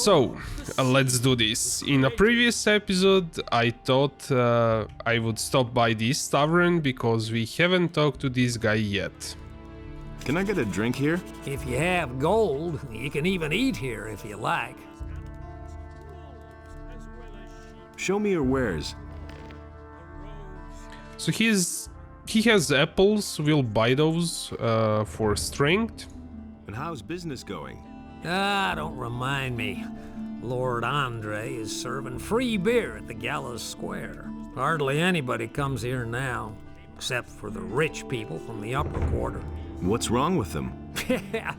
So, let's do this. In a previous episode, I thought I would stop by this tavern because we haven't talked to this guy yet. Can I get a drink here? If you have gold, you can even eat here if you like. Show me your wares. So he has apples, we'll buy those for strength. And how's business going? Don't remind me. Lord Andre is serving free beer at the Gallows Square. Hardly anybody comes here now, except for the rich people from the upper quarter. What's wrong with them? Yeah,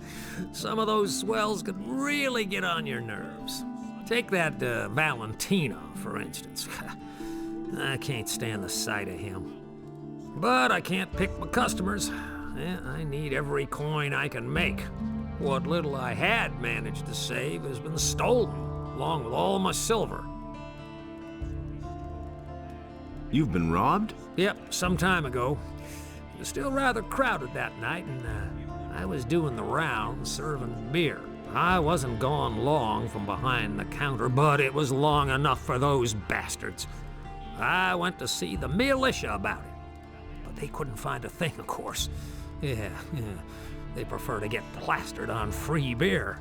some of those swells could really get on your nerves. Take that Valentino, for instance. I can't stand the sight of him. But I can't pick my customers. I need every coin I can make. What little I had managed to save has been stolen, along with all my silver. You've been robbed? Yep, some time ago. It was still rather crowded that night, and I was doing the rounds serving beer. I wasn't gone long from behind the counter, but it was long enough for those bastards. I went to see the Militia about it, but they couldn't find a thing, of course. Yeah. They prefer to get plastered on free beer.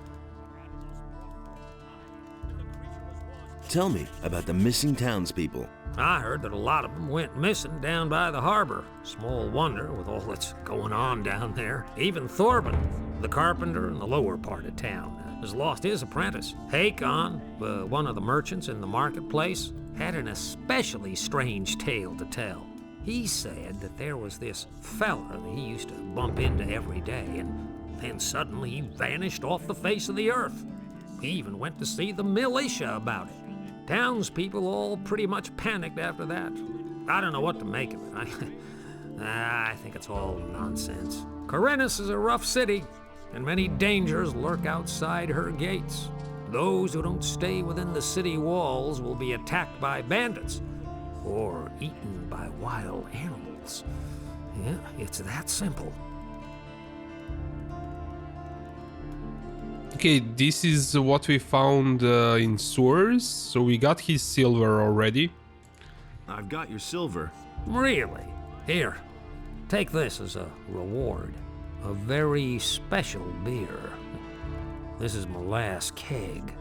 Tell me about the missing townspeople. I heard that a lot of them went missing down by the harbor. Small wonder with all that's going on down there. Even Thorben, the carpenter in the lower part of town, has lost his apprentice. Hakon, one of the merchants in the marketplace, had an especially strange tale to tell. He said that there was this fella that he used to bump into every day, and then suddenly he vanished off the face of the earth. He even went to see the Militia about it. Townspeople all pretty much panicked after that. I don't know what to make of it. I think it's all nonsense. Khorinis is a rough city, and many dangers lurk outside her gates. Those who don't stay within the city walls will be attacked by bandits, or eaten by wild animals. Yeah, it's that simple. Okay, this is what we found in sewers, so we got his silver already. I've got your silver. Really? Here, take this as a reward. A very special beer. This is my last keg.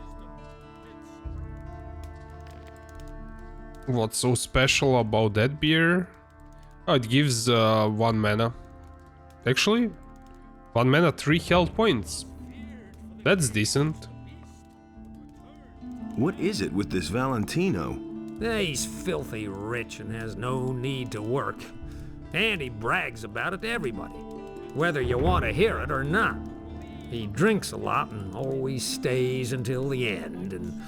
What's so special about that beer? Oh, it gives 1 mana. Actually, 1 mana, 3 health points. That's decent. What is it with this Valentino? He's filthy rich and has no need to work. And he brags about it to everybody, whether you want to hear it or not. He drinks a lot and always stays until the end, and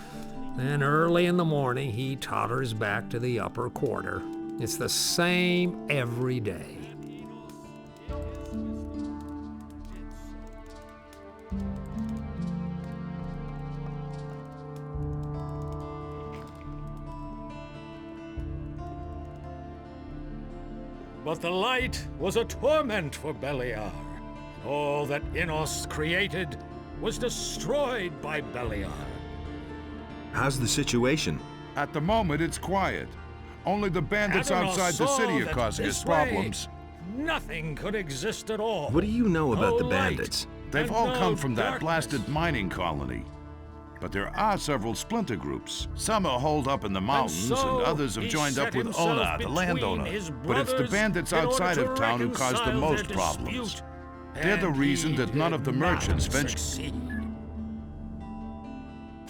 then early in the morning he totters back to the upper quarter. It's the same every day. But the light was a torment for Beliar. All that Innos created was destroyed by Beliar. How's the situation? At the moment, it's quiet. Only the bandits Admiral outside the saw city are that causing us this way problems. Nothing could exist at all. What do you know about the No light. bandits? They've And all no come from that darkness. blasted mining colony. But there are several splinter groups. Some are holed up in the mountains, so and others have he joined set up with himself Ona, the between landowner. his But it's the brothers bandits in order outside to of town who cause the reconcile most their problems. dispute. They're the And reason he that none of the did not merchants venture. succeed.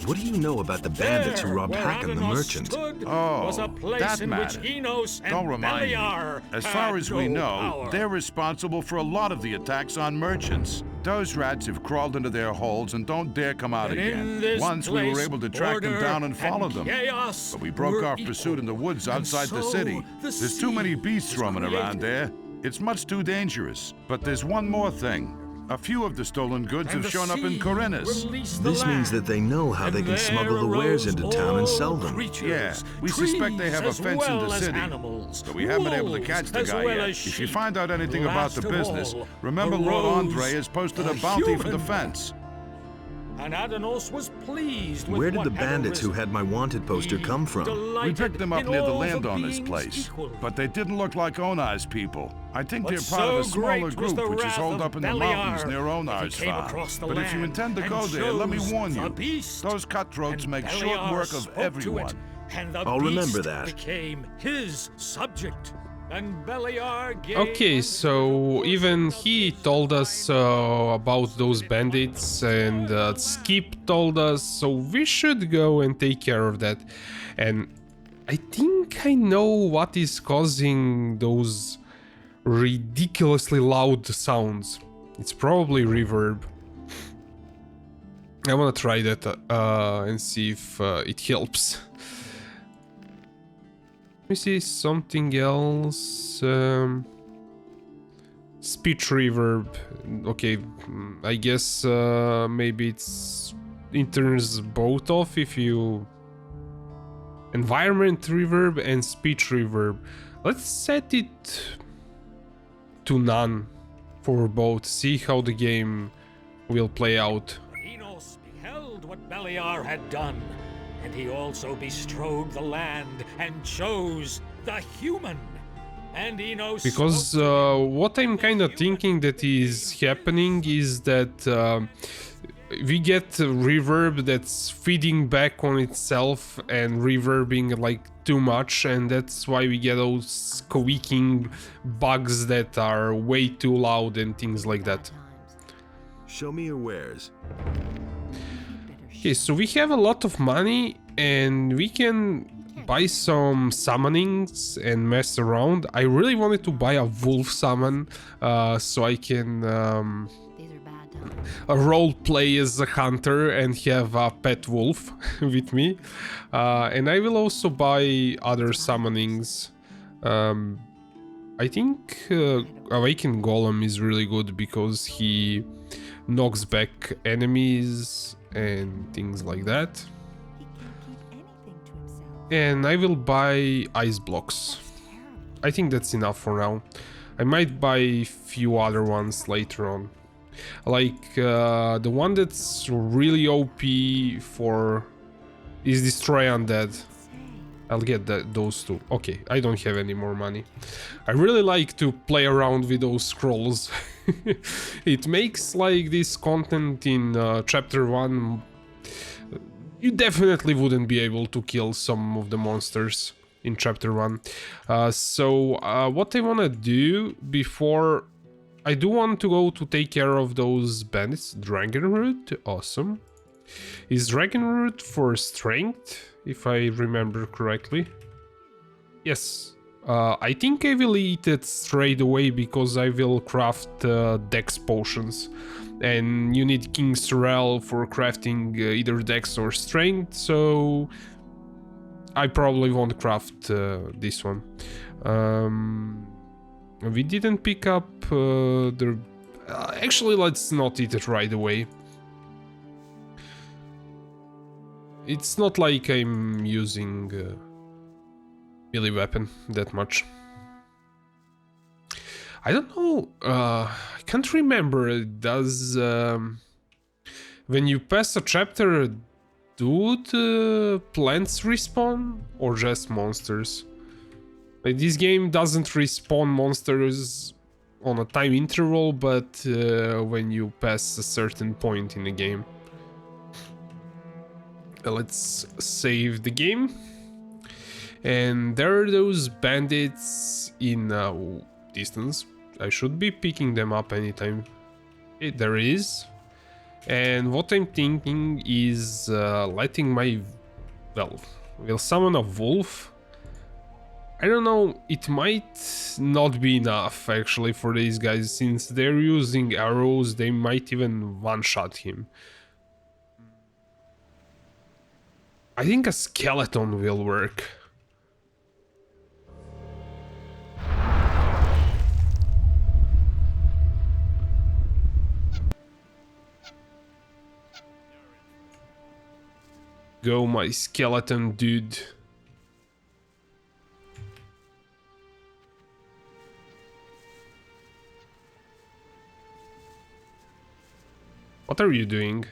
What do you know about the bandits who There, robbed where Hagen the Adanos merchant? stood, Oh, was a place that in matter. which Innos and Don't remind Beliar me. As far had as we no know, power. they're responsible for a lot of the attacks on merchants. Those rats have crawled into their holes and don't dare come out And in again. this Once we were place, able to track them order down and follow and them. chaos But we broke were off pursuit in the woods And outside the so city. the There's too many sea beasts was roaming around created. there. It's much too dangerous. But there's one more thing. A few of the stolen goods And have the shown up in sea Khorinis. released the This means land, that they know how they and can there smuggle the wares arose into town and all sell them. creatures, Yeah, we suspect they have a trees fence in the as well as city. animals, But we haven't been able to wolves catch the as guy well yet. as If you sheep. find out anything about the Last of business, all, remember Lord arose Andre has posted a a bounty for the human. fence. and Adanos was pleased with Where did what the had bandits who arisen. had my wanted poster He come from? We delighted picked them up in near the all landowner's beings place, equally. but they didn't look like Onar's people. I think But they're part of a so smaller great was group the which is wrath holed of up in the Beliar mountains near that he Onar's came farm. across the But if you land intend to and go there, let me chose warn the you, beast. those cutthroats And make short Beliar work of spoke to everyone. it, and the I'll remember beast that. became his subject. And Beliar gave Okay, unto so the even portion of he his told us divine about those bandits, and Skip told us, so we should go and take care of that. And I think I know what is causing those ridiculously loud sounds. It's probably reverb. I wanna try that and see if it helps. Let me see something else. Speech reverb. Okay, I guess maybe it turns both off if you... Environment reverb and speech reverb. Let's set it to none for both. See how the game will play out. Enos beheld what Beliar had done, and he also bestrode the land and chose the human. And Enos Because spoke to him. what I'm kind of thinking that is happening is that we get reverb that's feeding back on itself and reverbing like too much, and that's why we get those squeaking bugs that are way too loud and things like that. Show me your wares. Okay, so we have a lot of money and we can buy some summonings and mess around. I really wanted to buy a wolf summon so I can These are bad times. role play as a hunter and have a pet wolf with me. And I will also buy other summonings. I think Awakened Golem is really good because he knocks back enemies and things like that. He can't keep anything to himself. And I will buy ice blocks. Terrible. I think that's enough for now. I might buy a few other ones later on. Like the one that's really OP for is Destroy Undead. I'll get those two. Okay, I don't have any more money. I really like to play around with those scrolls. It makes like this content in chapter 1. You definitely wouldn't be able to kill some of the monsters in chapter 1. So what I want to do before... I do want to go to take care of those bandits. Dragon Root, awesome. Is Dragon Root for strength, if I remember correctly? Yes. I think I will eat it straight away because I will craft dex potions. And you need King Sorrel for crafting either dex or strength, so I probably won't craft this one. We didn't pick up the... actually, let's not eat it right away. It's not like I'm using melee weapon that much. I don't know, I can't remember, does... when you pass a chapter, do the plants respawn or just monsters? Like, this game doesn't respawn monsters on a time interval, but when you pass a certain point in the game. Let's save the game. And there are those bandits in distance. I should be picking them up anytime. There is. And what I'm thinking is letting my... well, we'll summon a wolf. I don't know, it might not be enough actually for these guys, since they're using arrows, they might even one-shot him. I think a skeleton will work. Go, my skeleton dude. What are you doing?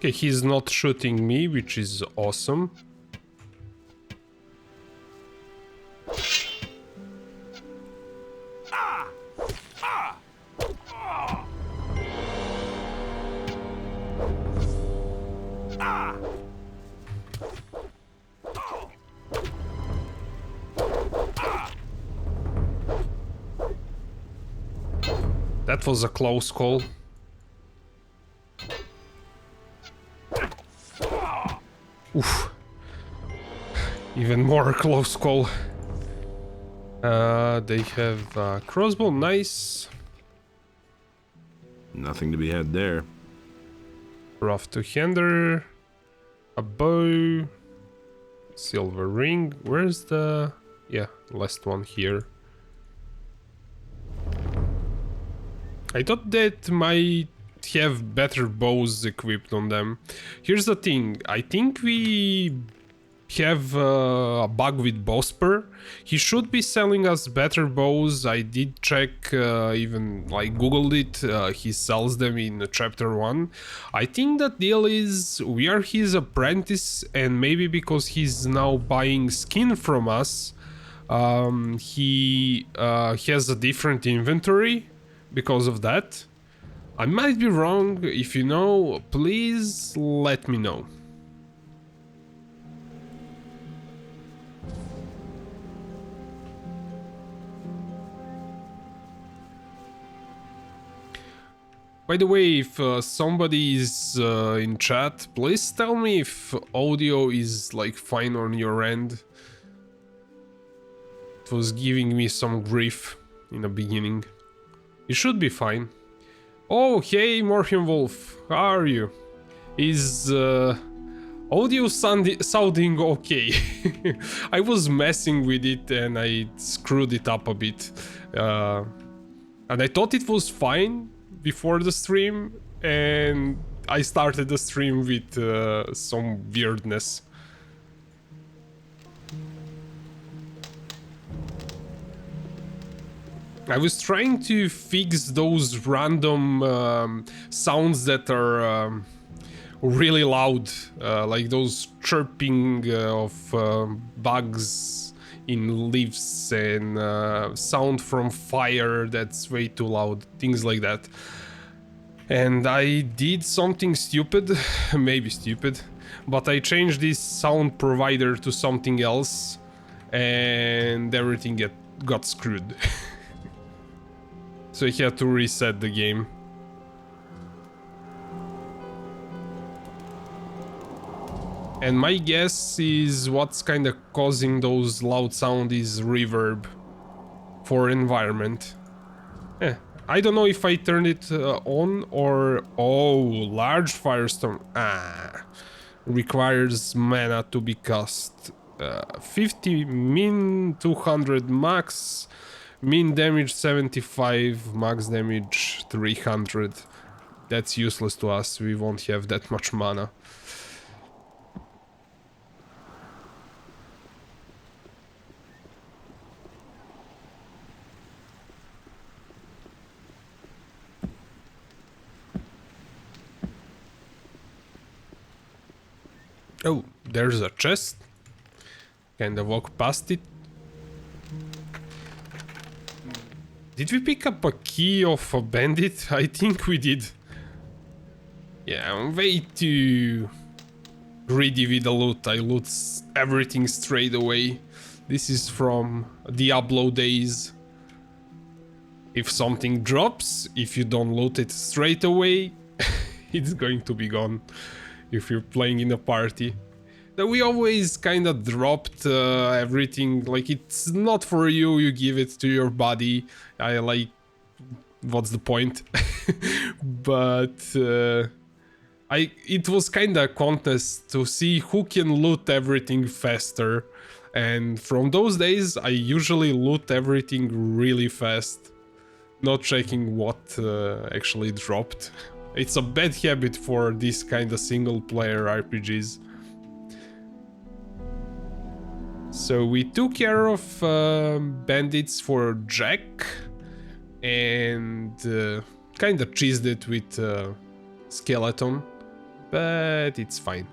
Okay, he's not shooting me, which is awesome. That was a close call. Oof. Even more close call. They have a crossbow, nice. Nothing to be had there. Rough two-hander. A bow. Silver ring. Where's the... Yeah, last one here. I thought that might have better bows equipped on them. Here's the thing, I think we have a bug with Bosper. He should be selling us better bows. I did check, even like googled it, he sells them in chapter 1. I think the deal is we are his apprentice, and maybe because he's now buying skin from us, he has a different inventory because of that. I might be wrong. If you know, please let me know. By the way, if somebody is in chat, please tell me if audio is like fine on your end. It was giving me some grief in the beginning. It should be fine. Oh, hey, Morhian Wolf, how are you? Is audio sounding okay? I was messing with it and I screwed it up a bit. And I thought it was fine before the stream, and I started the stream with some weirdness. I was trying to fix those random sounds that are really loud, like those chirping of bugs in leaves and sound from fire that's way too loud, things like that. And I did something stupid, maybe stupid, but I changed this sound provider to something else and everything got screwed. So I had to reset the game. And my guess is what's kind of causing those loud sound is reverb for environment. I don't know if I turned it on or... Oh, large firestorm. Requires mana to be cast. 50 min, 200 max. Min damage 75, max damage 300. That's useless to us, we won't have that much mana. Oh, there's a chest. Kinda walk past it. Did we pick up a key of a bandit? I think we did. Yeah, I'm way too greedy with the loot. I loot everything straight away. This is from Diablo days. If something drops, if you don't loot it straight away, it's going to be gone if you're playing in a party. We always kind of dropped everything, like it's not for you, you give it to your buddy. I like, what's the point? But it was kind of a contest to see who can loot everything faster, and from those days I usually loot everything really fast, not checking what actually dropped. It's a bad habit for this kind of single player RPGs. So we took care of bandits for Jack and kind of cheesed it with skeleton. but it's fine.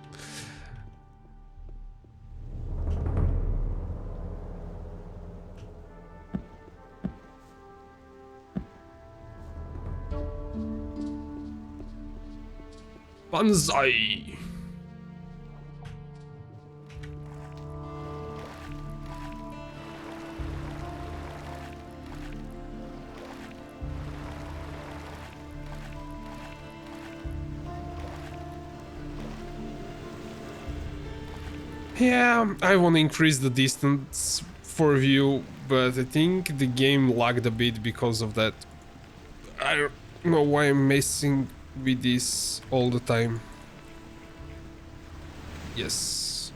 Banzai! Yeah, I want to increase the distance for view, but I think the game lagged a bit because of that. I don't know why I'm messing with this all the time. Yes.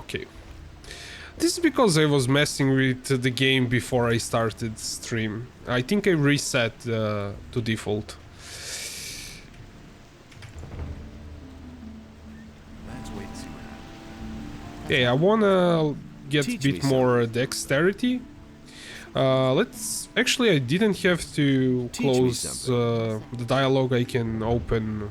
Okay. This is because I was messing with the game before I started stream. I think I reset to default. Let's wait and see what happens. Okay, I wanna get a Teach me bit more dexterity. Let's... Actually, I didn't have to Teach me close something. the dialogue. I can open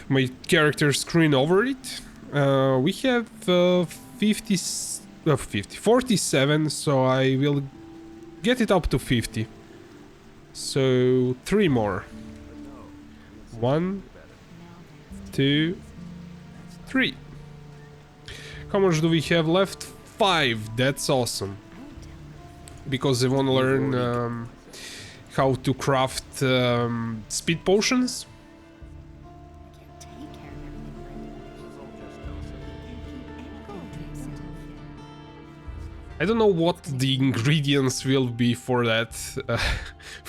my character screen over it. We have 47, so I will get it up to 50. So 3 more. 1, 2, 3. How much do we have left? 5. That's awesome. Because I want to learn how to craft speed potions. Can't take care of everything. I don't know what the ingredients will be for that,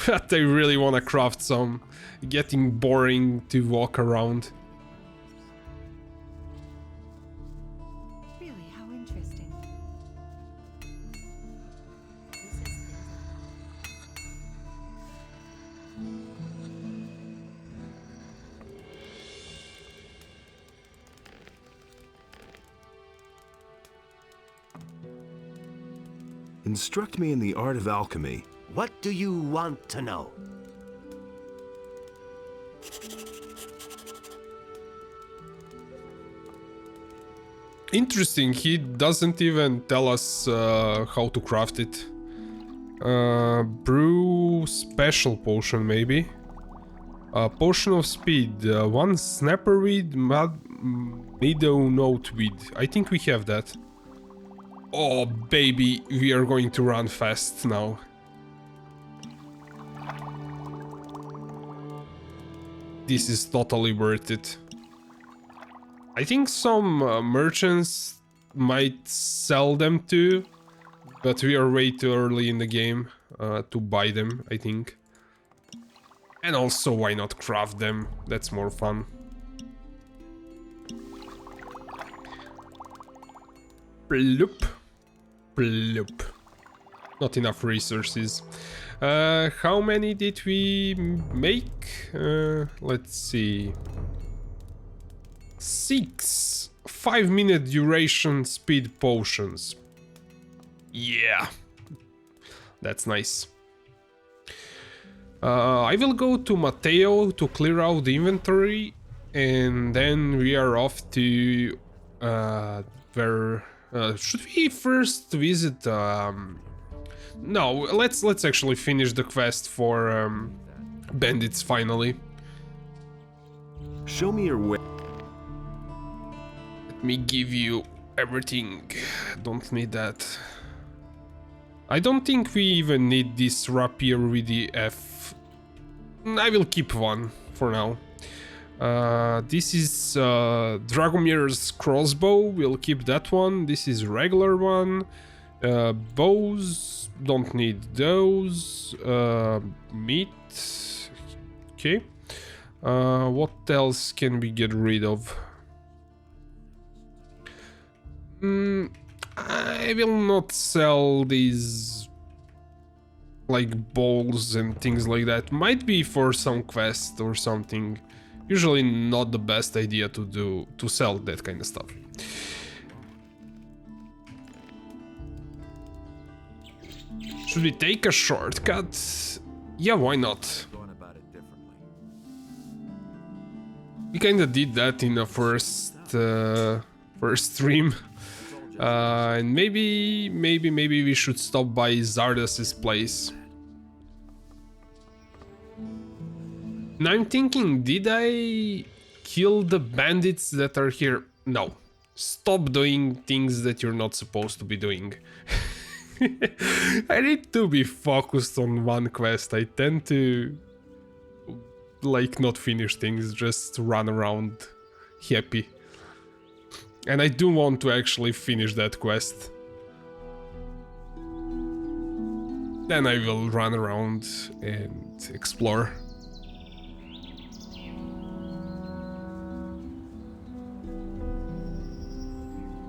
but I really want to craft some. Getting boring to walk around. Really, how interesting. Instruct me in the art of alchemy. What do you want to know? Interesting, he doesn't even tell us how to craft it. Brew special potion, maybe. Potion of speed, 1 snapper weed, meadow note weed. I think we have that. Oh baby, we are going to run fast now. This is totally worth it. I think some merchants might sell them too, but we are way too early in the game to buy them, I think. And also, why not craft them? That's more fun. Bloop. Bloop. Not enough resources. How many did we make? Let's see. 6 5-minute duration speed potions. Yeah, that's nice. I will go to Matteo to clear out the inventory, and then we are off to where should we first visit? No, let's actually finish the quest for bandits finally. Show me your way. Let me give you everything. Don't need that. I don't think we even need this rapier with the F. I will keep one for now. This is Dragomir's crossbow. We'll keep that one. This is regular one. Bows, don't need those. Meat. Okay. What else can we get rid of? I will not sell these like bowls and things like that. Might be for some quest or something. Usually not the best idea to sell that kind of stuff. Should we take a shortcut? Yeah, why not? Going about it differently. We kinda did that in the first stream. And maybe we should stop by Xardas' place. Now I'm thinking, did I kill the bandits that are here? No. Stop doing things that you're not supposed to be doing. I need to be focused on one quest. I tend to like not finish things, just run around happy. And I do want to actually finish that quest. Then I will run around and explore.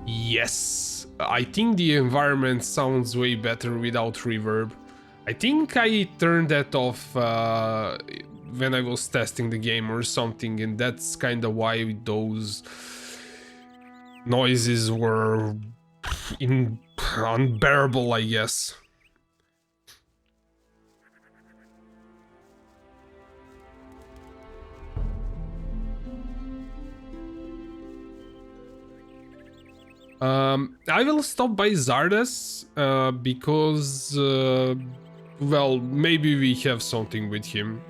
Yes, I think the environment sounds way better without reverb. I think I turned that off when I was testing the game or something, and that's kind of why those noises were unbearable, I guess. I will stop by Xardas because, well, maybe we have something with him.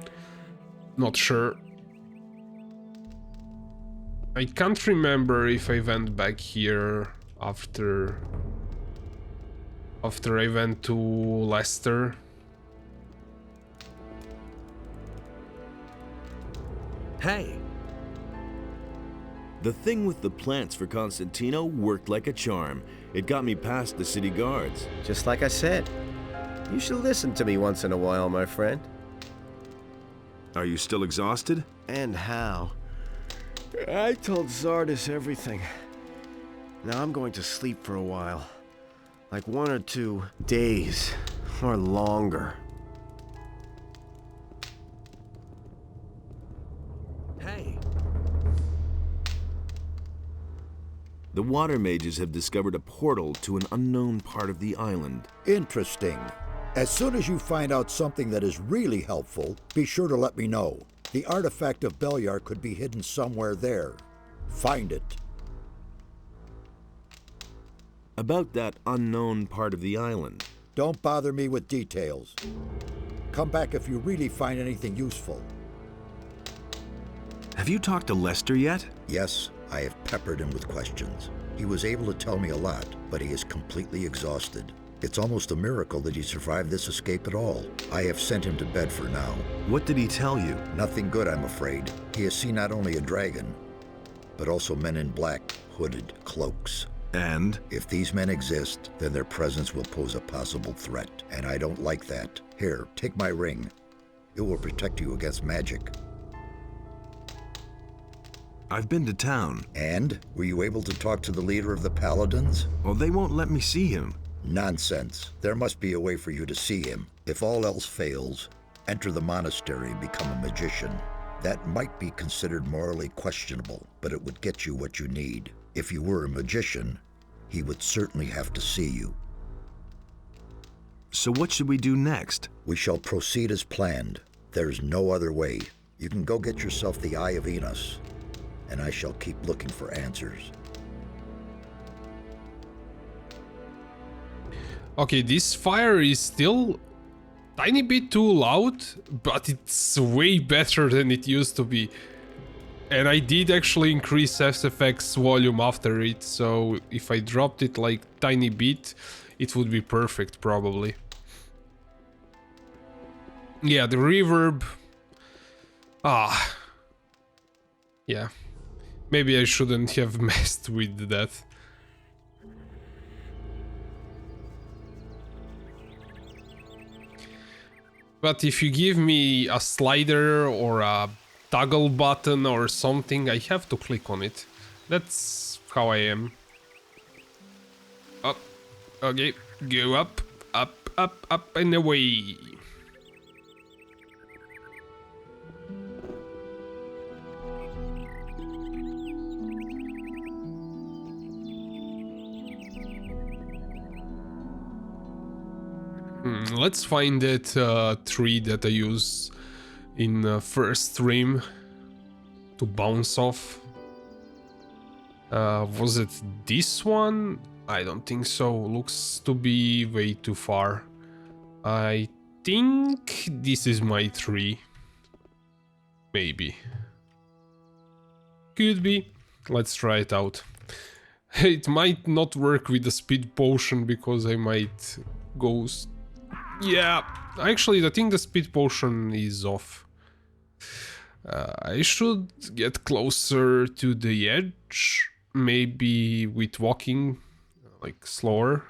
Not sure. I can't remember if I went back here after I went to Leicester. Hey! The thing with the plants for Constantino worked like a charm. It got me past the city guards. Just like I said, you should listen to me once in a while, my friend. Are you still exhausted? And how? I told Xardas everything. Now I'm going to sleep for a while. Like 1 or 2 days, or longer. Hey! The water mages have discovered a portal to an unknown part of the island. Interesting. As soon as you find out something that is really helpful, be sure to let me know. The artifact of Beliar could be hidden somewhere there. Find it. About that unknown part of the island. Don't bother me with details. Come back if you really find anything useful. Have you talked to Lester yet? Yes, I have peppered him with questions. He was able to tell me a lot, but he is completely exhausted. It's almost a miracle that he survived this escape at all. I have sent him to bed for now. What did he tell you? Nothing good, I'm afraid. He has seen not only a dragon, but also men in black, hooded cloaks. And? If these men exist, then their presence will pose a possible threat, and I don't like that. Here, take my ring. It will protect you against magic. I've been to town. And? Were you able to talk to the leader of the paladins? Well, they won't let me see him. Nonsense. There must be a way for you to see him. If all else fails, enter the monastery and become a magician. That might be considered morally questionable, but it would get you what you need. If you were a magician, he would certainly have to see you. So what should we do next? We shall proceed as planned. There's no other way. You can go get yourself the Eye of Enos, and I shall keep looking for answers. Okay, this fire is still tiny bit too loud, but it's way better than it used to be. And I did actually increase SFX volume after it, so if I dropped it like tiny bit, it would be perfect probably. Yeah, the reverb. Yeah. Maybe I shouldn't have messed with that. But if you give me a slider or a toggle button or something, I have to click on it. That's how I am. Up. Okay, go up, up, up, up and away. Let's find that tree that I use in first stream. to bounce off. Was it this one? I don't think so. Looks to be way too far. I think this is my tree. Maybe. Could be. Let's try it out. It might not work with the speed potion because I might go... Yeah, actually I think the speed potion is off. I should get closer to the edge. Maybe with walking, like slower.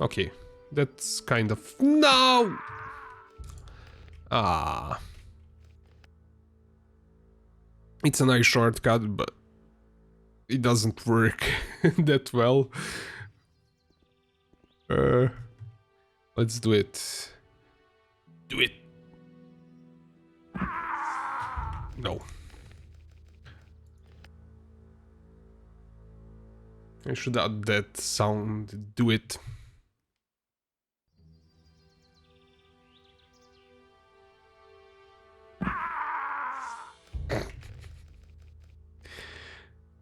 Okay, that's kind of... No! Ah. It's a nice shortcut, but it doesn't work that well. Let's do it. Do it. No. I should add that sound. Do it.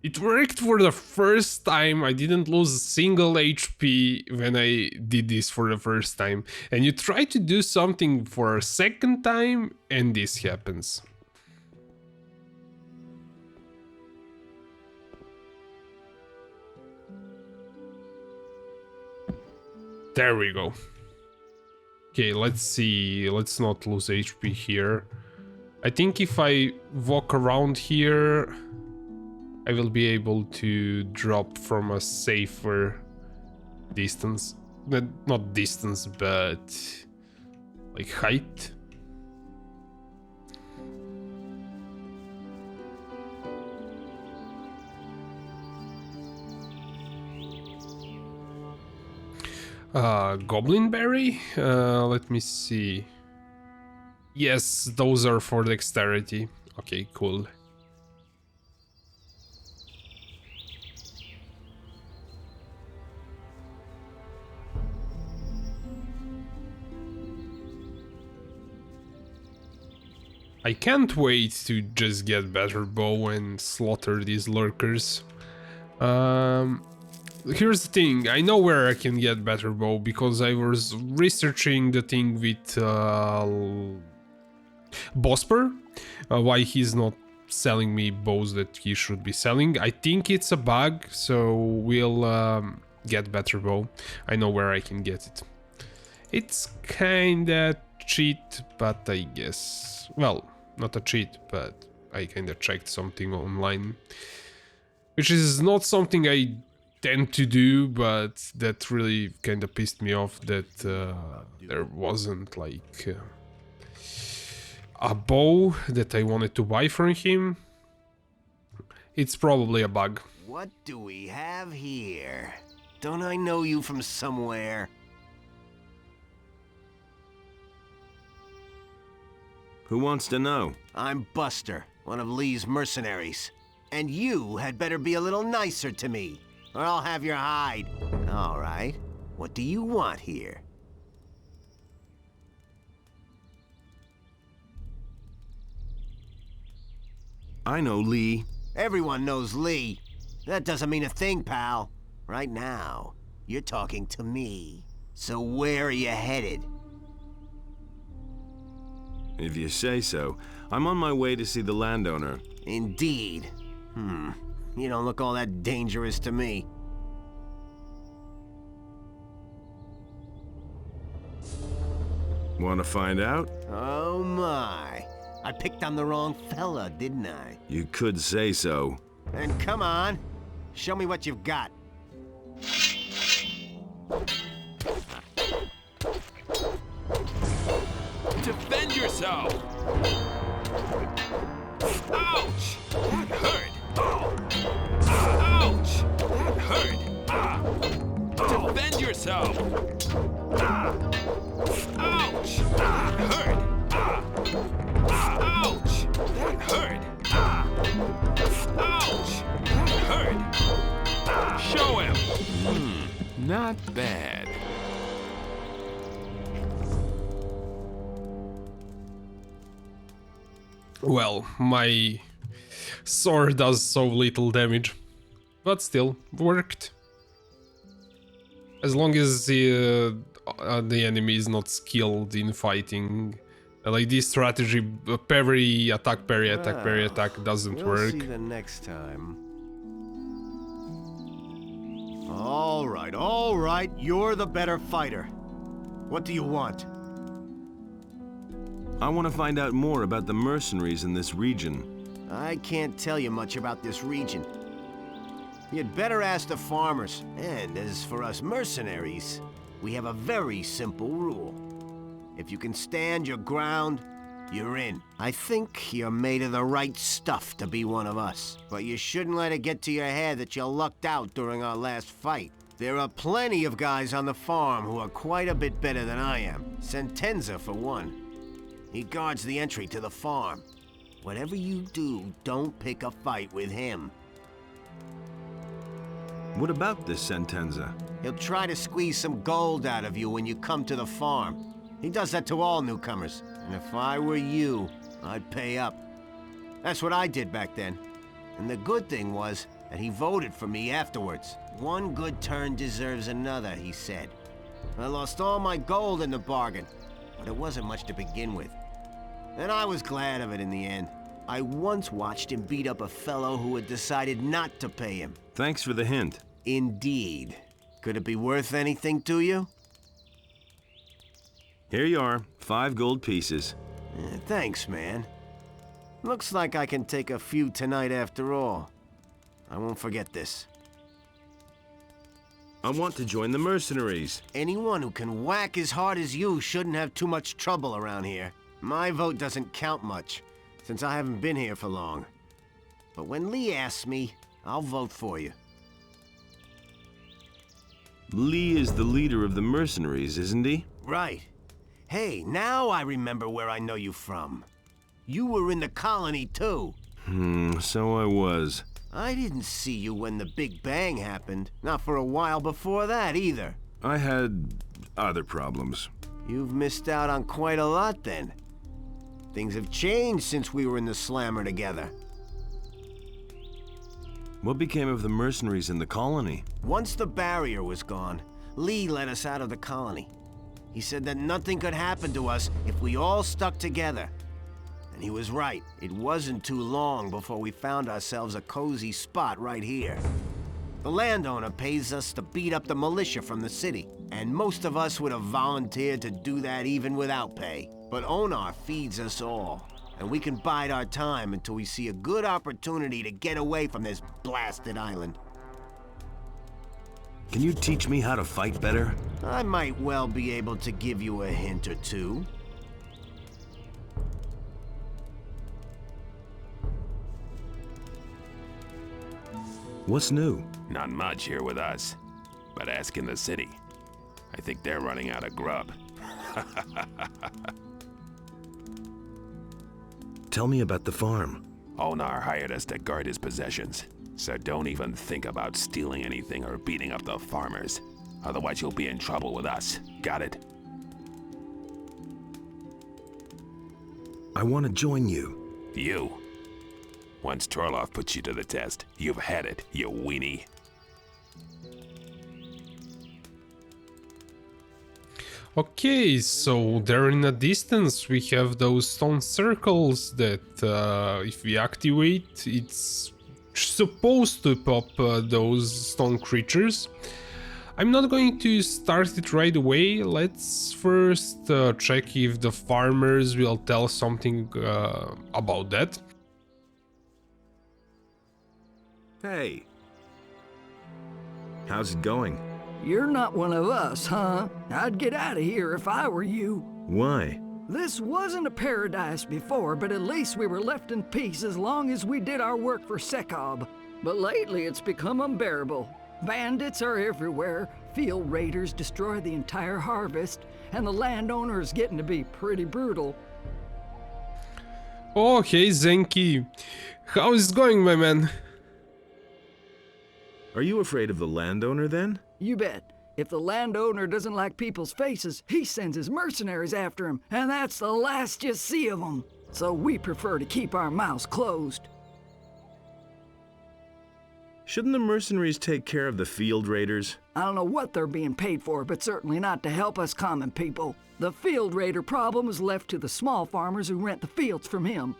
It worked for the first time. I didn't lose a single HP when I did this for the first time. And you try to do something for a second time and this happens. There we go. Okay, let's see. Let's not lose HP here. I think if I walk around here, I will be able to drop from a safer distance. Not distance, but like height. Goblin berry? Let me see. Yes, those are for dexterity. Okay, cool. I can't wait to just get better bow and slaughter these lurkers. Here's the thing, I know where I can get better bow because I was researching the thing with Bosper, why he's not selling me bows that he should be selling. I think it's a bug, so we'll get better bow. I know where I can get it. It's kinda cheat, but I guess, well, not a cheat, but I kinda checked something online, which is not something I tend to do, but that really kinda pissed me off that there wasn't like a bow that I wanted to buy from him. It's probably a bug. What do we have here? Don't I know you from somewhere? Who wants to know? I'm Buster, one of Lee's mercenaries. And you had better be a little nicer to me, or I'll have your hide. All right, what do you want here? I know Lee. Everyone knows Lee. That doesn't mean a thing, pal. Right now, you're talking to me. So where are you headed? If you say so. I'm on my way to see the landowner. Indeed. You don't look all that dangerous to me. Want to find out? Oh my. I picked on the wrong fella, didn't I? You could say so. Then come on. Show me what you've got. Defend yourself! Ouch! That hurt! Ouch! That hurt! Defend yourself! Ouch! That hurt! Ouch! That hurt! Ouch! That hurt! Show him! Well, my sword does so little damage, but still worked. As long as the enemy is not skilled in fighting, like this strategy, parry, attack, parry, attack, parry, attack doesn't we'll work. See the next time. All right, you're the better fighter. What do you want? I want to find out more about the mercenaries in this region. I can't tell you much about this region. You'd better ask the farmers. And as for us mercenaries, we have a very simple rule. If you can stand your ground, you're in. I think you're made of the right stuff to be one of us. But you shouldn't let it get to your head that you lucked out during our last fight. There are plenty of guys on the farm who are quite a bit better than I am. Sentenza, for one. He guards the entry to the farm. Whatever you do, don't pick a fight with him. What about this Sentenza? He'll try to squeeze some gold out of you when you come to the farm. He does that to all newcomers. And if I were you, I'd pay up. That's what I did back then. And the good thing was that he voted for me afterwards. One good turn deserves another, he said. I lost all my gold in the bargain, but it wasn't much to begin with. And I was glad of it in the end. I once watched him beat up a fellow who had decided not to pay him. Thanks for the hint. Indeed. Could it be worth anything to you? Here you are, 5 gold pieces. Thanks, man. Looks like I can take a few tonight after all. I won't forget this. I want to join the mercenaries. Anyone who can whack as hard as you shouldn't have too much trouble around here. My vote doesn't count much, since I haven't been here for long. But when Lee asks me, I'll vote for you. Lee is the leader of the mercenaries, isn't he? Right. Hey, now I remember where I know you from. You were in the colony, too. So I was. I didn't see you when the Big Bang happened. Not for a while before that, either. I had other problems. You've missed out on quite a lot, then. Things have changed since we were in the Slammer together. What became of the mercenaries in the colony? Once the barrier was gone, Lee let us out of the colony. He said that nothing could happen to us if we all stuck together. And he was right. It wasn't too long before we found ourselves a cozy spot right here. The landowner pays us to beat up the militia from the city, and most of us would have volunteered to do that even without pay. But Onar feeds us all, and we can bide our time until we see a good opportunity to get away from this blasted island. Can you teach me how to fight better? I might well be able to give you a hint or two. What's new? Not much here with us, but ask in the city. I think they're running out of grub. Tell me about the farm. Onar hired us to guard his possessions, so don't even think about stealing anything or beating up the farmers. Otherwise you'll be in trouble with us. Got it? I want to join you. You? Once Torloff puts you to the test, you've had it, you weenie. Okay, so there in the distance we have those stone circles that if we activate, it's supposed to pop those stone creatures. I'm not going to start it right away. Let's first check if the farmers will tell something about that. Hey. How's it going? You're not one of us, huh? I'd get out of here if I were you. Why? This wasn't a paradise before, but at least we were left in peace as long as we did our work for Sekob. But lately it's become unbearable. Bandits are everywhere, field raiders destroy the entire harvest, and the landowner is getting to be pretty brutal. Oh, hey Zenki. How is it going, my man? Are you afraid of the landowner then? You bet. If the landowner doesn't like people's faces, he sends his mercenaries after him, and that's the last you see of them. so we prefer to keep our mouths closed. Shouldn't the mercenaries take care of the field raiders? I don't know what they're being paid for, but certainly not to help us common people. The field raider problem is left to the small farmers who rent the fields from him.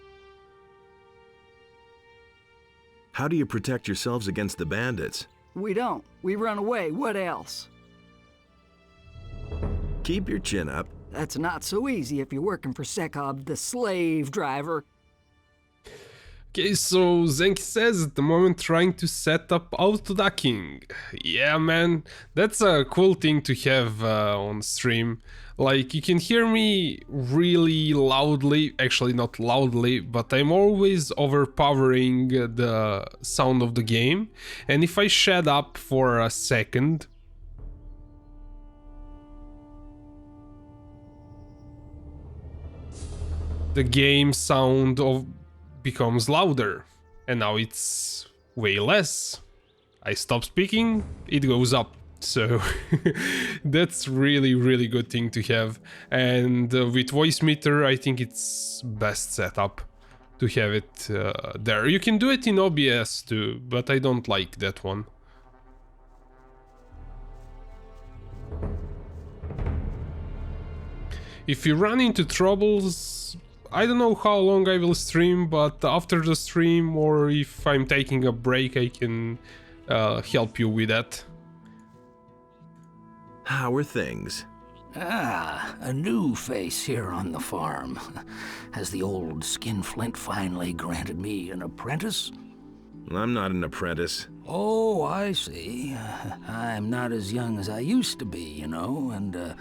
How do you protect yourselves against the bandits? We don't. We run away. What else? Keep your chin up. That's not so easy if you're working for Sekob, the slave driver. Okay, so Zenki says at the moment trying to set up auto-ducking. Yeah, man, that's a cool thing to have on stream. Like, you can hear me really loudly, actually not loudly, but I'm always overpowering the sound of the game. And if I shut up for a second, the game sound becomes louder, and now it's way less. I stop speaking, it goes up. So that's really good thing to have. And with voice meter, I think it's best setup to have it there. You can do it in OBS too, but I don't like that one. If you run into troubles, I don't know how long I will stream, but after the stream, or if I'm taking a break, I can help you with that. How are things? Ah, a new face here on the farm. Has the old skinflint finally granted me an apprentice? I'm not an apprentice. Oh, I see. I'm not as young as I used to be, you know, and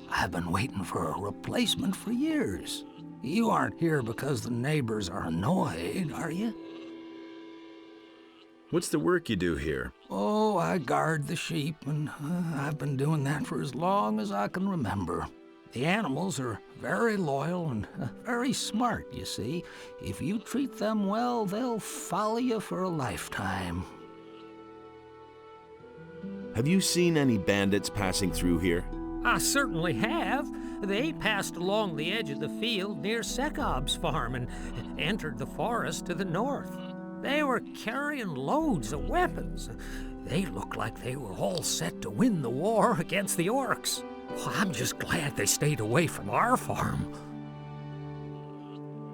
I've been waiting for a replacement for years. You aren't here because the neighbors are annoyed, are you? What's the work you do here? Oh, I guard the sheep, and I've been doing that for as long as I can remember. The animals are very loyal and very smart, you see. If you treat them well, they'll follow you for a lifetime. Have you seen any bandits passing through here? I certainly have. They passed along the edge of the field near Sekob's farm and entered the forest to the north. They were carrying loads of weapons. They looked like they were all set to win the war against the orcs. Well, I'm just glad they stayed away from our farm.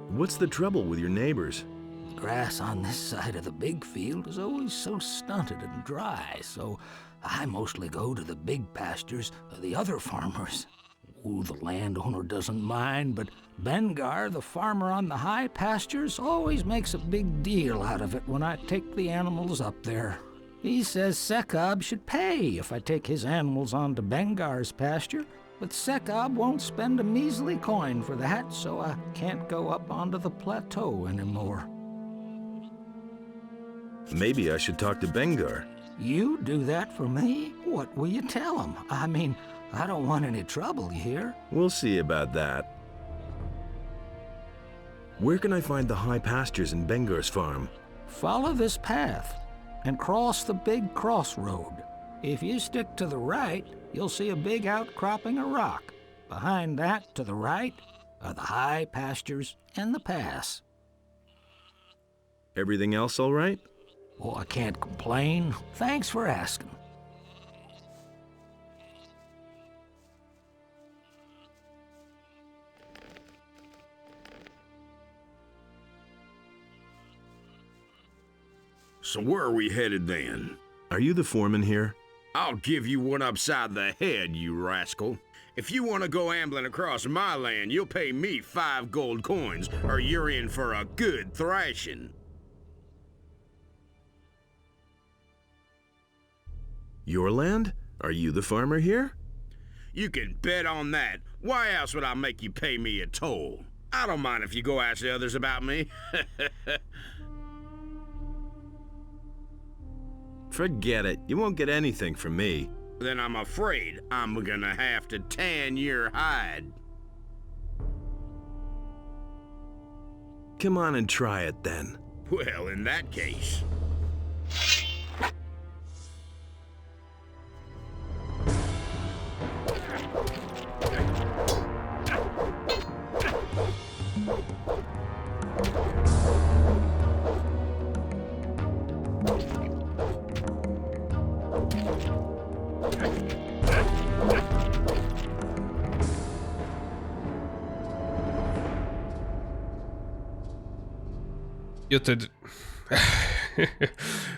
What's the trouble with your neighbors? The grass on this side of the big field is always so stunted and dry, so I mostly go to the big pastures of the other farmers. Ooh, the landowner doesn't mind, but Bengar, the farmer on the high pastures, always makes a big deal out of it when I take the animals up there. He says Sekob should pay if I take his animals onto Bengar's pasture, but Sekob won't spend a measly coin for that, so I can't go up onto the plateau anymore. Maybe I should talk to Bengar. You do that for me? What will you tell him? I mean, I don't want any trouble, you hear? We'll see about that. Where can I find the high pastures in Bengar's farm? Follow this path and cross the big crossroad. If you stick to the right, you'll see a big outcropping of rock. Behind that, to the right, are the high pastures and the pass. Everything else all right? Oh, I can't complain. Thanks for asking. So where are we headed then? Are you the foreman here? I'll give you one upside the head, you rascal. If you want to go ambling across my land, you'll pay me 5 gold coins, or you're in for a good thrashing. Your land? Are you the farmer here? You can bet on that. Why else would I make you pay me a toll? I don't mind if you go ask the others about me. Forget it. You won't get anything from me. Then I'm afraid I'm gonna have to tan your hide. Come on and try it then. Well, in that case... Muted.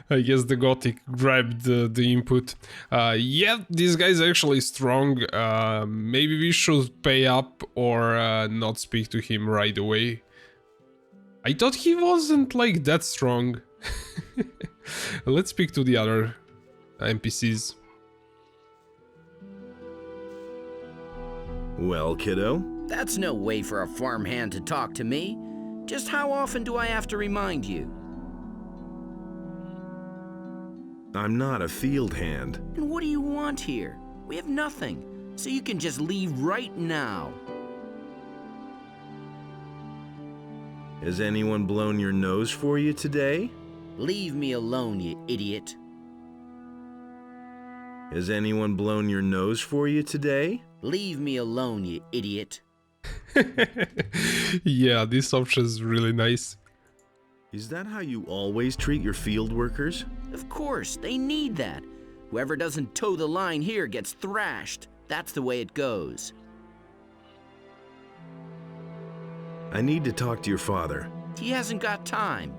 I guess the Gothic grabbed the input. Yeah, this guy's actually strong. Maybe we should pay up or not speak to him right away. I thought he wasn't like that strong. Let's speak to the other NPCs. Well, kiddo? That's no way for a farmhand to talk to me. Just how often do I have to remind you? I'm not a field hand. And what do you want here? We have nothing, so you can just leave right now. Has anyone blown your nose for you today? Leave me alone, you idiot. Has anyone blown your nose for you today? Leave me alone, you idiot. Yeah, this option is really nice. Is that how you always treat your field workers? Of course, they need that. Whoever doesn't toe the line here gets thrashed. That's the way it goes. I need to talk to your father. He hasn't got time,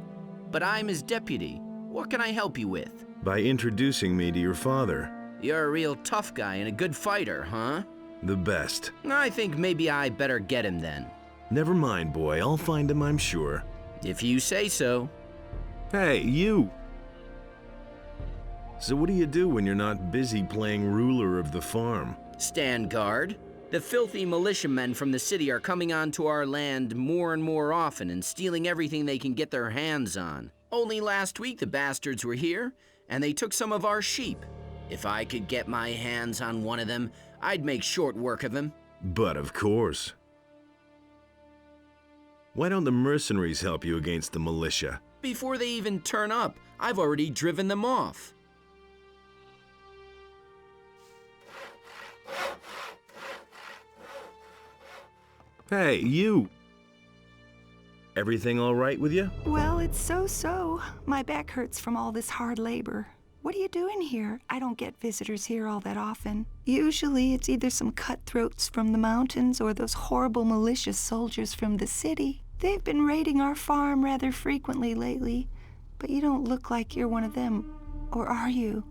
but I'm his deputy. What can I help you with? By introducing me to your father. You're a real tough guy and a good fighter, huh? The best. I think maybe I better get him then. Never mind, boy. I'll find him, I'm sure. If you say so. Hey, you! So what do you do when you're not busy playing ruler of the farm? Stand guard. The filthy militiamen from the city are coming onto our land more and more often and stealing everything they can get their hands on. Only last week the bastards were here, and they took some of our sheep. If I could get my hands on one of them, I'd make short work of him. But of course. Why don't the mercenaries help you against the militia? Before they even turn up, I've already driven them off. Hey, you! Everything all right with you? Well, it's so-so. My back hurts from all this hard labor. What are you doing here? I don't get visitors here all that often. Usually it's either some cutthroats from the mountains or those horrible militia soldiers from the city. They've been raiding our farm rather frequently lately, but you don't look like you're one of them, or are you?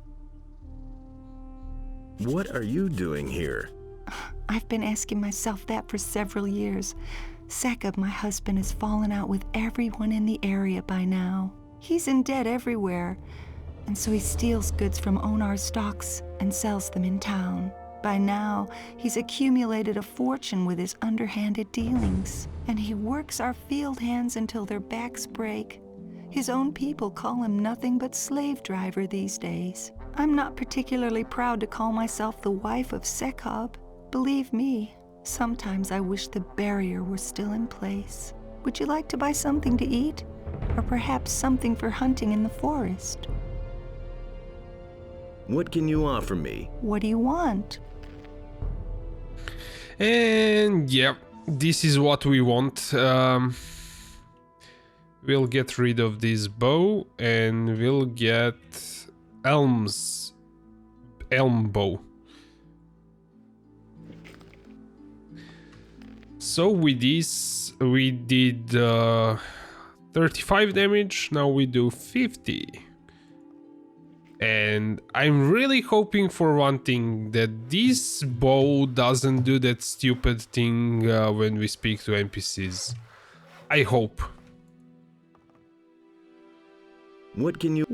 What are you doing here? I've been asking myself that for several years. Sekab, my husband, has fallen out with everyone in the area by now. He's in debt everywhere, and so he steals goods from Onar's stocks and sells them in town. By now, he's accumulated a fortune with his underhanded dealings, and he works our field hands until their backs break. His own people call him nothing but slave driver these days. I'm not particularly proud to call myself the wife of Sekab. Believe me, sometimes I wish the barrier were still in place. Would you like to buy something to eat? Or perhaps something for hunting in the forest? What can you offer me? What do you want? And yeah, this is what we want. We'll get rid of this bow and we'll get elm bow. So with this we did 35 damage, now we do 50. And I'm really hoping for one thing, that this bow doesn't do that stupid thing when we speak to NPCs. I hope. What do you...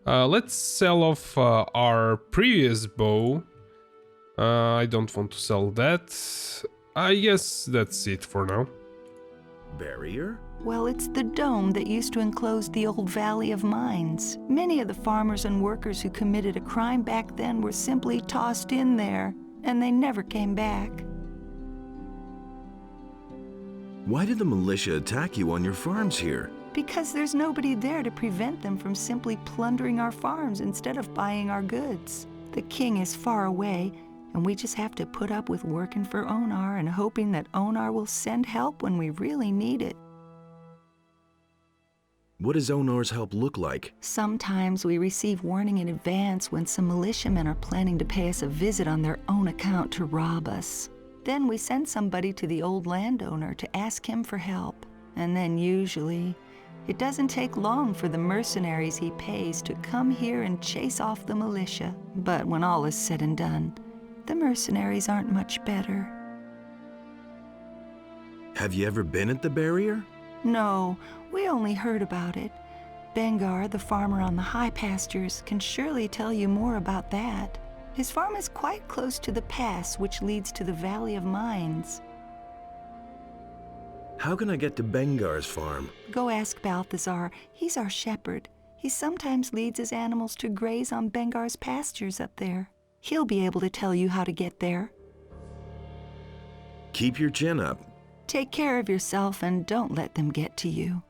Let's sell off our previous bow. I don't want to sell that. I guess that's it for now. Barrier? Well, it's the dome that used to enclose the old Valley of Mines. Many of the farmers and workers who committed a crime back then were simply tossed in there, and they never came back. Why did the militia attack you on your farms here? Because there's nobody there to prevent them from simply plundering our farms instead of buying our goods. The king is far away, and we just have to put up with working for Onar and hoping that Onar will send help when we really need it. What does Onar's help look like? Sometimes we receive warning in advance when some militiamen are planning to pay us a visit on their own account to rob us. Then we send somebody to the old landowner to ask him for help. And then usually, It doesn't take long for the mercenaries he pays to come here and chase off the militia. But when all is said and done, the mercenaries aren't much better. Have you ever been at the barrier? No, we only heard about it. Bengar, the farmer on the high pastures, can surely tell you more about that. His farm is quite close to the pass which leads to the Valley of Mines. How can I get to Bengar's farm? Go ask Balthazar. He's our shepherd. He sometimes leads his animals to graze on Bengar's pastures up there. He'll be able to tell you how to get there. Keep your chin up. Take care of yourself and don't let them get to you.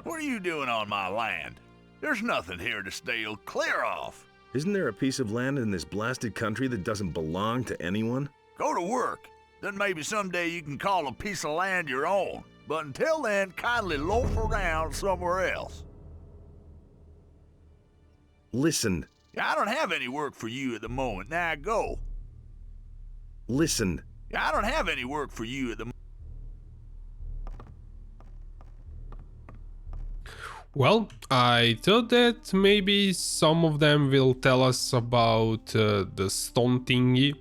What are you doing on my land? There's nothing here to steal. Clear off. Isn't there a piece of land in this blasted country that doesn't belong to anyone? Go to work. Then maybe someday you can call a piece of land your own. But until then, kindly loaf around somewhere else. Listen. I don't have any work for you at the moment. Now go. Listen. I don't have any work for you at the moment. Well, I thought that maybe some of them will tell us about the stone thingy.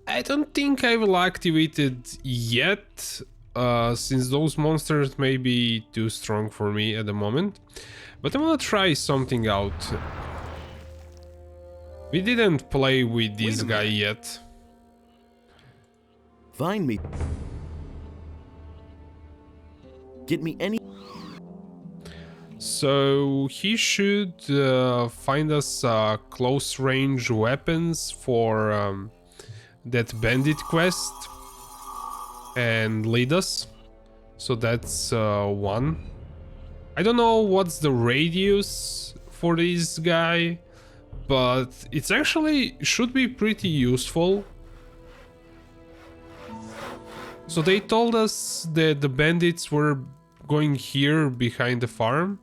I don't think I will activate it yet, since those monsters may be too strong for me at the moment. But I'm gonna try something out. We didn't play with this guy yet. Find me. Get me any... So he should find us close range weapons for that bandit quest and lead us. So that's one. I don't know what's the radius for this guy, but it's actually should be pretty useful. So they told us that the bandits were going here behind the farm.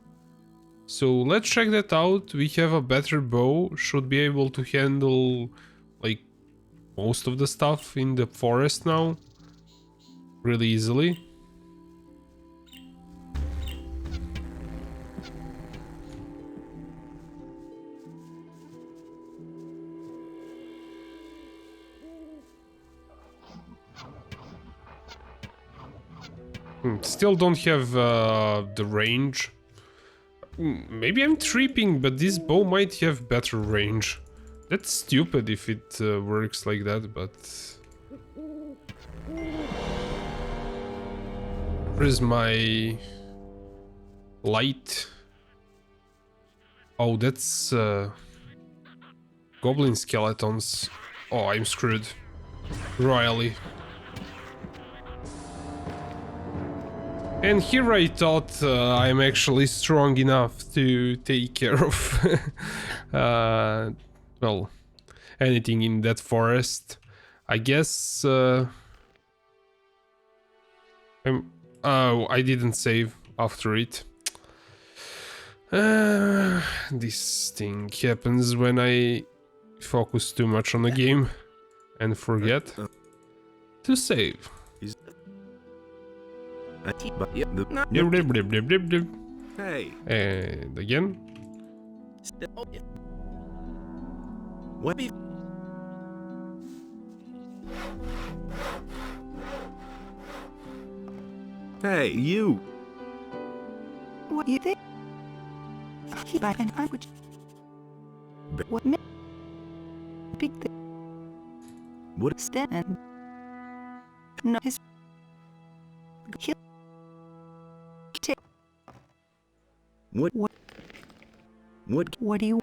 So let's check that out. We have a better bow, should be able to handle like most of the stuff in the forest now really easily. Still don't have the range. Maybe I'm tripping, but this bow might have better range. That's stupid if it works like that, but... Where's my... light? Oh, that's... goblin skeletons. Oh, I'm screwed. Royally. And here I thought I'm actually strong enough to take care of well, anything in that forest. I guess oh, I didn't save after it. This thing happens when I focus too much on the game and forget to save. Hey. And again. What? Hey, you. What you think? And I would. What? Big thing. What? Stand. No, his. What? What do you?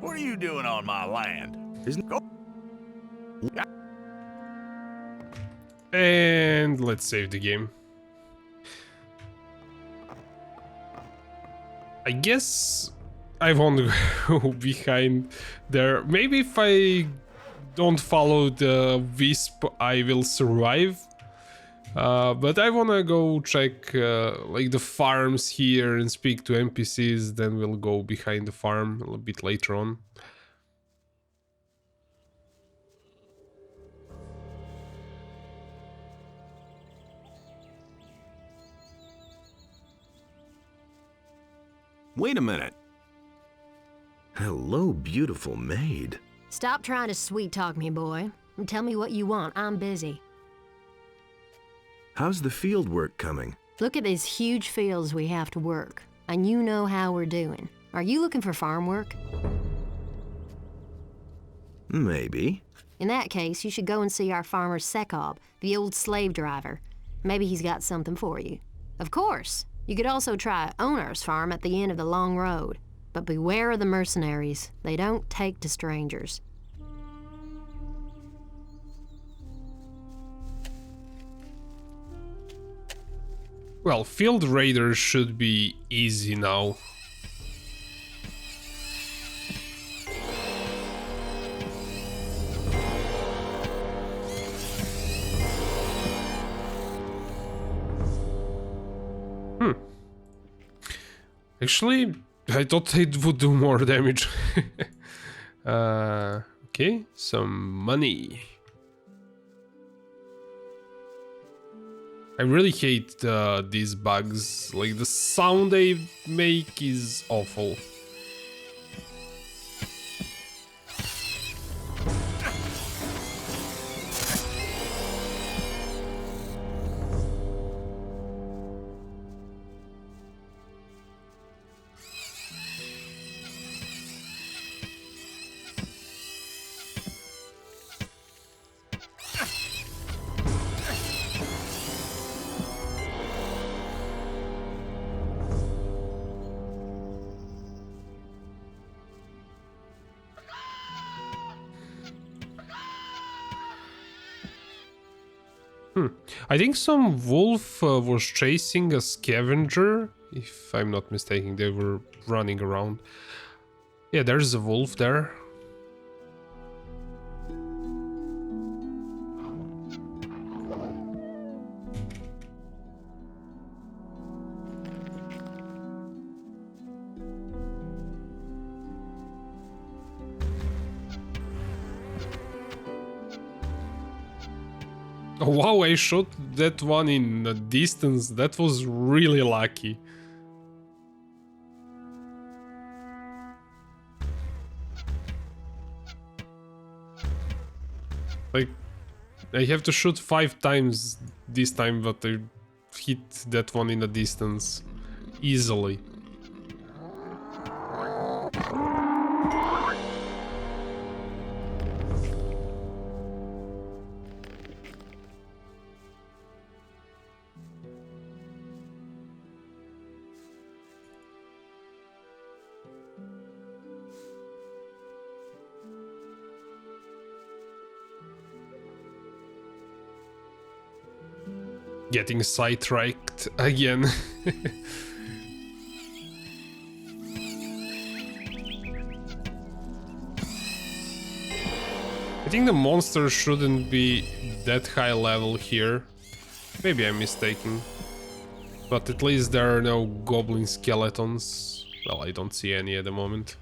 What are you doing on my land? Isn't go. And let's save the game. I guess I won't go behind there. Maybe if I don't follow the wisp, I will survive. But I wanna go check like the farms here and speak to NPCs, then we'll go behind the farm a little bit later on. Wait a minute. Hello, beautiful maid. Stop trying to sweet-talk me, boy, and tell me what you want. I'm busy. How's the field work coming? Look at these huge fields we have to work, and you know how we're doing. Are you looking for farm work? Maybe. In that case, you should go and see our farmer Sekob, the old slave driver. Maybe he's got something for you. Of course, you could also try Onar's farm at the end of the long road. But beware of the mercenaries. They don't take to strangers. Well, field raiders should be easy now. Actually, I thought it would do more damage. Okay, some money. I really hate these bugs. Like, the sound they make is awful. I think some wolf was chasing a scavenger, if I'm not mistaken. They were running around. Yeah, there's a wolf there. Oh, wow, I shot that one in the distance. That was really lucky. Like, I have to shoot 5 times this time, but I hit that one in the distance easily. Getting sidetracked again. I think the monster shouldn't be that high level here. Maybe I'm mistaken. But at least there are no goblin skeletons. Well, I don't see any at the moment.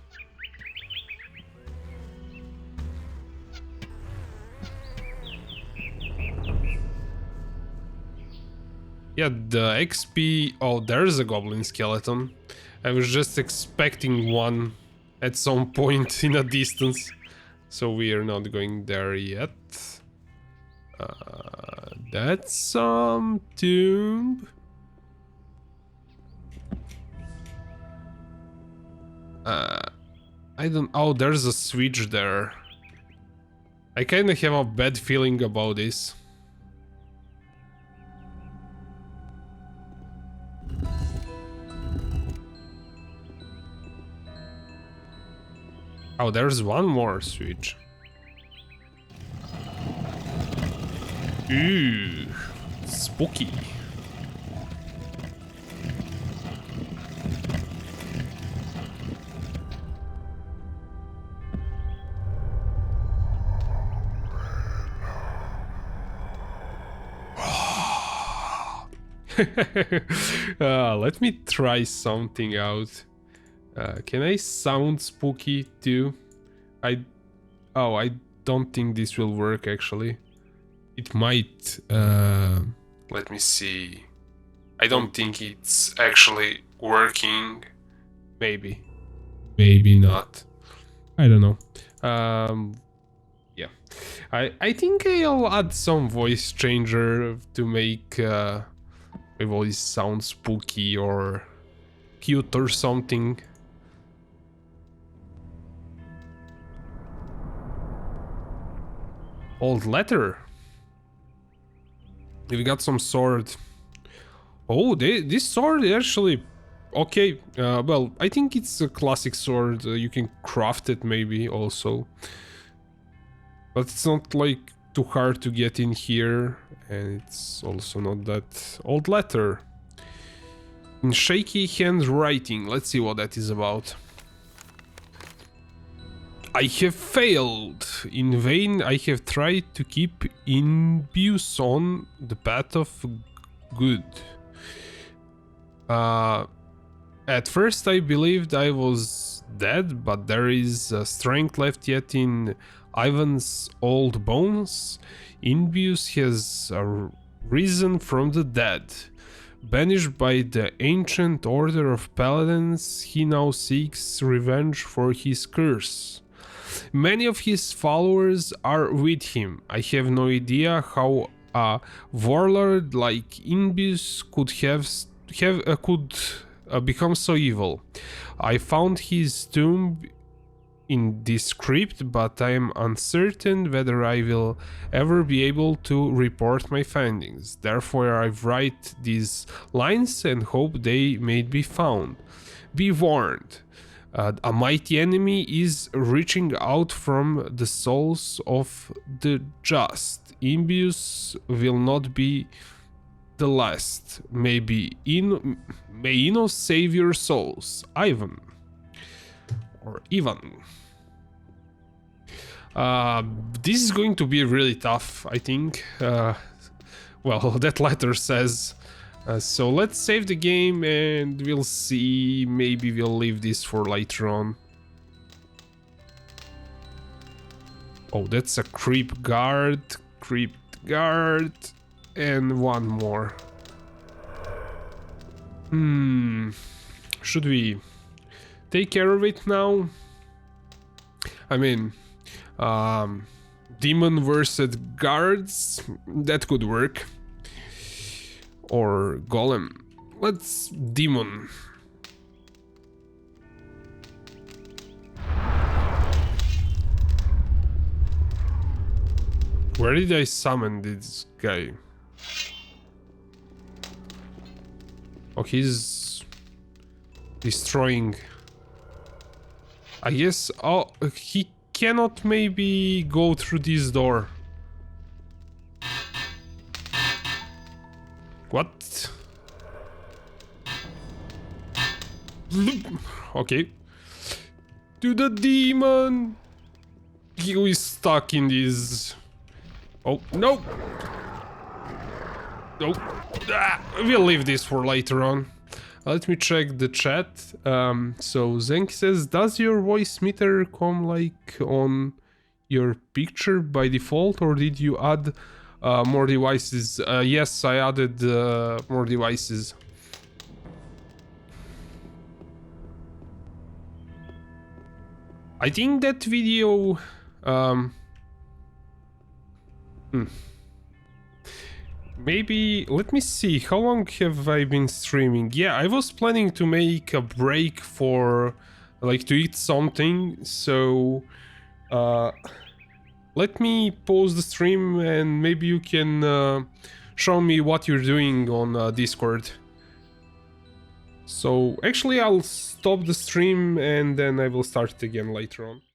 Yeah, the XP... Oh, there's a goblin skeleton. I was just expecting one at some point in a distance. So we are not going there yet. That's some tomb. I don't... Oh, there's a switch there. I kind of have a bad feeling about this. Oh, there's one more switch. Ooh, spooky. Let me try something out. Can I sound spooky too? I don't think this will work actually. It might. Let me see. I don't think it's actually working. Maybe. Maybe not. I don't know. Yeah. I think I'll add some voice changer to make my voice sound spooky or cute or something. Old letter. We got some sword. Oh, this sword actually... Okay, well, I think it's a classic sword. You can craft it maybe also. But it's not like too hard to get in here. And it's also not that old letter. In shaky handwriting. Let's see what that is about. I have failed. In vain I have tried to keep Imbius on the path of good. At first I believed I was dead, but there is strength left yet in Ivan's old bones. Imbius has risen from the dead. Banished by the ancient order of paladins, he now seeks revenge for his curse. Many of his followers are with him. I have no idea how a warlord like Imbius could become so evil. I found his tomb in this crypt, but I am uncertain whether I will ever be able to report my findings. Therefore, I write these lines and hope they may be found. Be warned. A mighty enemy is reaching out from the souls of the just. Imbius will not be the last. May Ino save your souls. Ivan. Or Ivan. This is going to be really tough, I think. Well, that letter says. So let's save the game and we'll see. Maybe we'll leave this for later on. Oh, that's a creep guard, and one more. Should we take care of it now? I mean, demon versus guards, that could work. Or golem. Let's demon. Where did I summon this guy? Oh, he's destroying. I guess. Oh, he cannot maybe go through this door. What? Okay. To the demon! He is stuck in this. Oh, no! No. We'll leave this for later on. Let me check the chat. So Zenk says, does your voice meter come like on your picture by default, or did you add more devices? Yes, I added more devices. I think that video maybe, let me see, how long have I been streaming? Yeah, I was planning to make a break for, like, to eat something, so let me pause the stream and maybe you can show me what you're doing on Discord. So actually I'll stop the stream and then I will start it again later on.